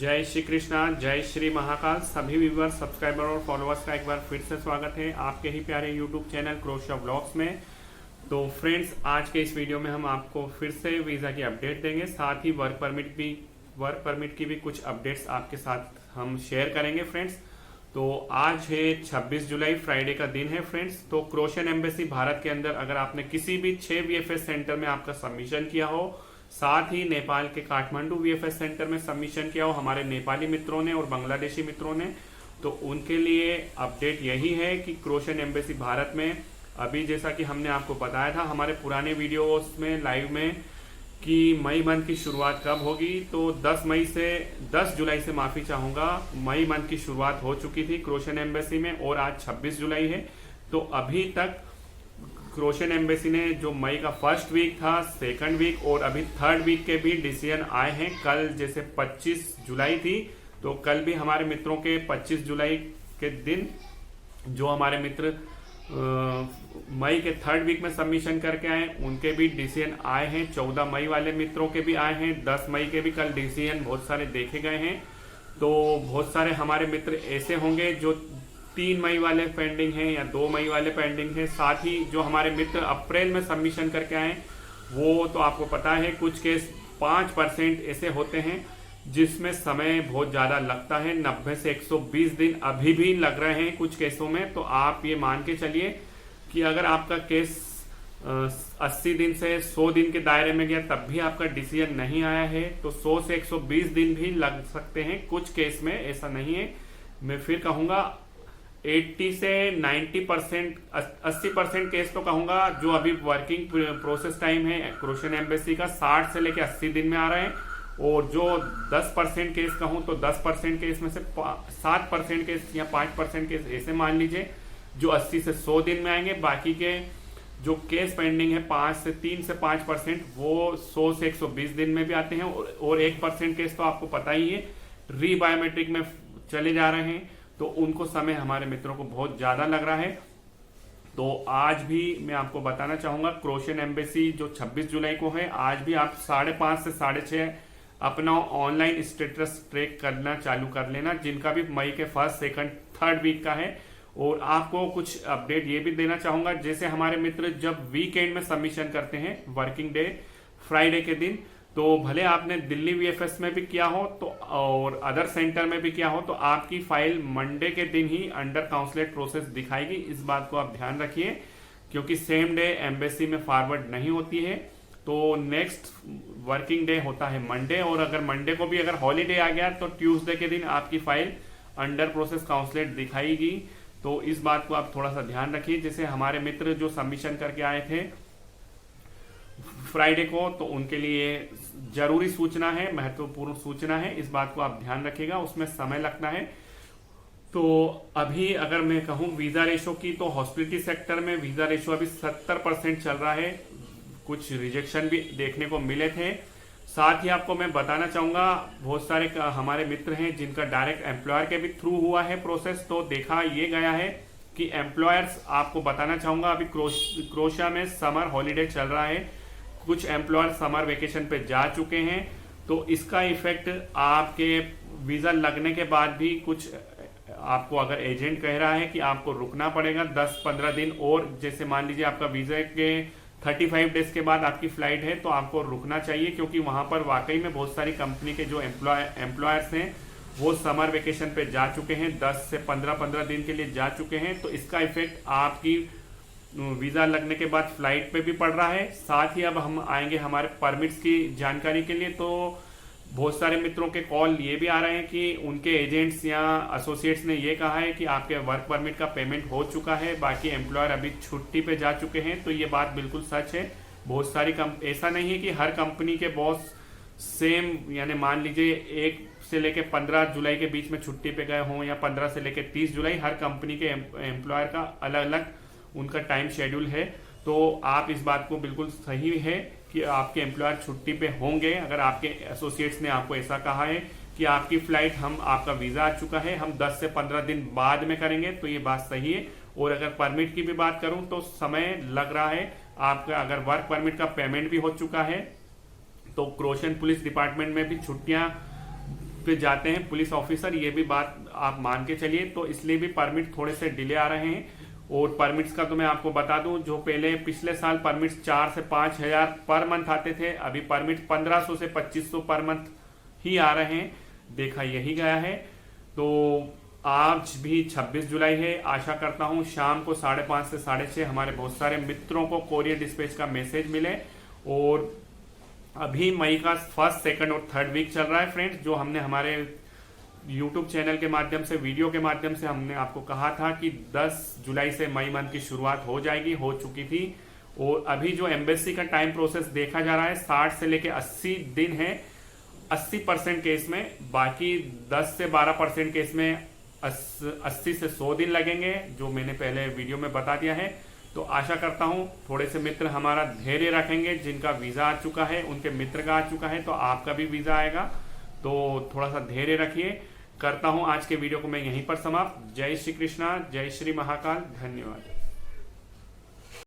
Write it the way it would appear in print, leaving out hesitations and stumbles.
जय श्री कृष्णा, जय श्री महाकाल। सभी व्यूअर्स, सब्सक्राइबर और फॉलोअर्स का एक बार फिर से स्वागत है आपके ही प्यारे यूट्यूब चैनल क्रोशिया व्लॉग्स में। तो फ्रेंड्स, आज के इस वीडियो में हम आपको फिर से वीज़ा की अपडेट देंगे, साथ ही वर्क परमिट की भी कुछ अपडेट्स आपके साथ हम शेयर करेंगे फ्रेंड्स। तो आज है 26 जुलाई, फ्राइडे का दिन है फ्रेंड्स। तो क्रोशियन एम्बेसी भारत के अंदर अगर आपने किसी भी 6 वीएफएस सेंटर में आपका सबमिशन किया हो, साथ ही नेपाल के काठमांडू वीएफएस सेंटर में सबमिशन किया हो हमारे नेपाली मित्रों ने और बांग्लादेशी मित्रों ने, तो उनके लिए अपडेट यही है कि क्रोशियन एम्बेसी भारत में अभी, जैसा कि हमने आपको बताया था हमारे पुराने वीडियोस में लाइव में, कि मई मंथ की शुरुआत कब होगी। तो 10 जुलाई से माफ़ी चाहूँगा, मई मंथ की शुरुआत हो चुकी थी क्रोशियन एम्बेसी में और आज 26 जुलाई है। तो अभी तक क्रोशियन एम्बेसी ने जो मई का फर्स्ट वीक था, सेकंड वीक और अभी थर्ड वीक के भी डिसीजन आए हैं। कल जैसे 25 जुलाई थी, तो कल भी हमारे मित्रों के 25 जुलाई के दिन जो हमारे मित्र मई के थर्ड वीक में सबमिशन करके आए, उनके भी डिसीजन आए हैं। 14 मई वाले मित्रों के भी आए हैं, 10 मई के भी कल डिसीजन बहुत सारे देखे गए हैं। तो बहुत सारे हमारे मित्र ऐसे होंगे जो 3 मई वाले पेंडिंग हैं या 2 मई वाले पेंडिंग हैं। साथ ही जो हमारे मित्र अप्रैल में सबमिशन करके आए, वो तो आपको पता है कुछ केस 5% ऐसे होते हैं जिसमें समय बहुत ज़्यादा लगता है। 90 से 120 दिन अभी भी लग रहे हैं कुछ केसों में। तो आप ये मान के चलिए कि अगर आपका केस 80 दिन से 100 दिन के दायरे में गया तब भी आपका डिसीजन नहीं आया है, तो 100 से 120 दिन भी लग सकते हैं कुछ केस में। ऐसा नहीं है, मैं फिर कहूँगा 80 से 90%, 80% केस तो कहूँगा जो अभी वर्किंग प्रोसेस टाइम है क्रोशियन एम्बेसी का 60 से लेकर 80 दिन में आ रहे हैं। और जो 10% केस कहूँ तो 10% केस में से 7% केस या 5% केस ऐसे मान लीजिए जो 80 से 100 दिन में आएंगे। बाकी के जो केस पेंडिंग है 3 से 5%, वो 100 से 120 दिन में भी आते हैं। और 1% केस तो आपको पता ही है री बायोमेट्रिक में चले जा रहे हैं, तो उनको समय हमारे मित्रों को बहुत ज़्यादा लग रहा है। तो आज भी मैं आपको बताना चाहूँगा, क्रोशियन एम्बेसी जो 26 जुलाई को है, आज भी आप 5:30 से 6:30 अपना ऑनलाइन स्टेटस ट्रैक करना चालू कर लेना, जिनका भी मई के फर्स्ट, सेकंड, थर्ड वीक का है। और आपको कुछ अपडेट ये भी देना चाहूँगा, जैसे हमारे मित्र जब वीकेंड में सबमिशन करते हैं, वर्किंग डे फ्राइडे के दिन, तो भले आपने दिल्ली वीएफएस में भी किया हो तो और अदर सेंटर में भी किया हो, तो आपकी फाइल मंडे के दिन ही अंडर काउंसलेट प्रोसेस दिखाएगी। इस बात को आप ध्यान रखिए, क्योंकि सेम डे एम्बेसी में फॉरवर्ड नहीं होती है। तो नेक्स्ट वर्किंग डे होता है मंडे, और अगर मंडे को भी अगर हॉलीडे आ गया तो ट्यूसडे के दिन आपकी फाइल अंडर प्रोसेस काउंसलेट दिखाएगी। तो इस बात को आप थोड़ा सा ध्यान रखिए। जैसे हमारे मित्र जो सबमिशन करके आए थे फ्राइडे को, तो उनके लिए जरूरी सूचना है, महत्वपूर्ण सूचना है, इस बात को आप ध्यान रखिएगा, उसमें समय लगता है। तो अभी अगर मैं कहूँ वीजा रेशो की, तो हॉस्पिटलिटी सेक्टर में वीजा रेशो अभी 70% चल रहा है। कुछ रिजेक्शन भी देखने को मिले थे। साथ ही आपको मैं बताना चाहूँगा, बहुत सारे हमारे मित्र हैं जिनका डायरेक्ट एम्प्लॉयर के भी थ्रू हुआ है प्रोसेस, तो देखा ये गया है कि एम्प्लॉयर्स, आपको बताना चाहूँगा अभी क्रोशिया में समर हॉलीडे चल रहा है, कुछ एम्प्लॉयर समर वेकेशन पे जा चुके हैं। तो इसका इफेक्ट आपके वीज़ा लगने के बाद भी कुछ आपको, अगर एजेंट कह रहा है कि आपको रुकना पड़ेगा 10-15 दिन, और जैसे मान लीजिए आपका वीज़ा के 35 डेज के बाद आपकी फ्लाइट है, तो आपको रुकना चाहिए, क्योंकि वहाँ पर वाकई में बहुत सारी कंपनी के जो एम्प्लॉयर्स हैं वो समर वेकेशन पे जा चुके हैं, 10 से 15 दिन के लिए जा चुके हैं। तो इसका इफेक्ट आपकी वीज़ा लगने के बाद फ्लाइट पे भी पड़ रहा है। साथ ही अब हम आएंगे हमारे परमिट्स की जानकारी के लिए। तो बहुत सारे मित्रों के कॉल ये भी आ रहे हैं कि उनके एजेंट्स या एसोसिएट्स ने ये कहा है कि आपके वर्क परमिट का पेमेंट हो चुका है, बाकी एम्प्लॉयर अभी छुट्टी पे जा चुके हैं। तो ये बात बिल्कुल सच है। बहुत सारी ऐसा नहीं है कि हर कंपनी के बॉस सेम, यानी मान लीजिए 1 से लेकर 15 जुलाई के बीच में छुट्टी पे गए हों या 15 से लेकर 30 जुलाई, हर कंपनी के एम्प्लॉयर का अलग अलग उनका टाइम शेड्यूल है। तो आप इस बात को बिल्कुल सही है कि आपके एम्प्लॉयर छुट्टी पे होंगे। अगर आपके एसोसिएट्स ने आपको ऐसा कहा है कि आपकी फ्लाइट, आपका वीज़ा आ चुका है, हम 10 से 15 दिन बाद में करेंगे, तो ये बात सही है। और अगर परमिट की भी बात करूं तो समय लग रहा है। आपका अगर वर्क परमिट का पेमेंट भी हो चुका है, तो क्रोशियन पुलिस डिपार्टमेंट में भी छुट्टियां पे जाते हैं पुलिस ऑफिसर, ये भी बात आप मान के चलिए। तो इसलिए भी परमिट थोड़े से डिले आ रहे हैं। और परमिट्स का तो मैं आपको बता दूं, जो पहले पिछले साल परमिट्स 4 से 5 हजार पर मंथ आते थे, अभी परमिट 1500 से 2500 पर मंथ ही आ रहे हैं, देखा यही गया है। तो आज भी 26 जुलाई है। आशा करता हूं शाम को 5:30 से 6:30 हमारे बहुत सारे मित्रों को कोरियर डिस्पैच का मैसेज मिले। और अभी मई का 1st, 2nd और 3rd वीक चल रहा है फ्रेंड्स, जो हमने हमारे यूट्यूब चैनल के माध्यम से, वीडियो के माध्यम से हमने आपको कहा था कि 10 जुलाई से मई मंथ की शुरुआत हो जाएगी, हो चुकी थी। और अभी जो एम्बेसी का टाइम प्रोसेस देखा जा रहा है 60 से लेके 80 दिन है 80% केस में, बाकी 10 से 12% केस में 80 से 100 दिन लगेंगे, जो मैंने पहले वीडियो में बता दिया है। तो आशा करता हूं थोड़े से मित्र हमारा धैर्य रखेंगे, जिनका वीजा आ चुका है उनके मित्र का आ चुका है, तो आपका भी वीजा आएगा। तो थोड़ा सा धैर्य रखिए। करता हूं आज के वीडियो को मैं यहीं पर समाप्त। जय श्री कृष्णा, जय श्री महाकाल, धन्यवाद।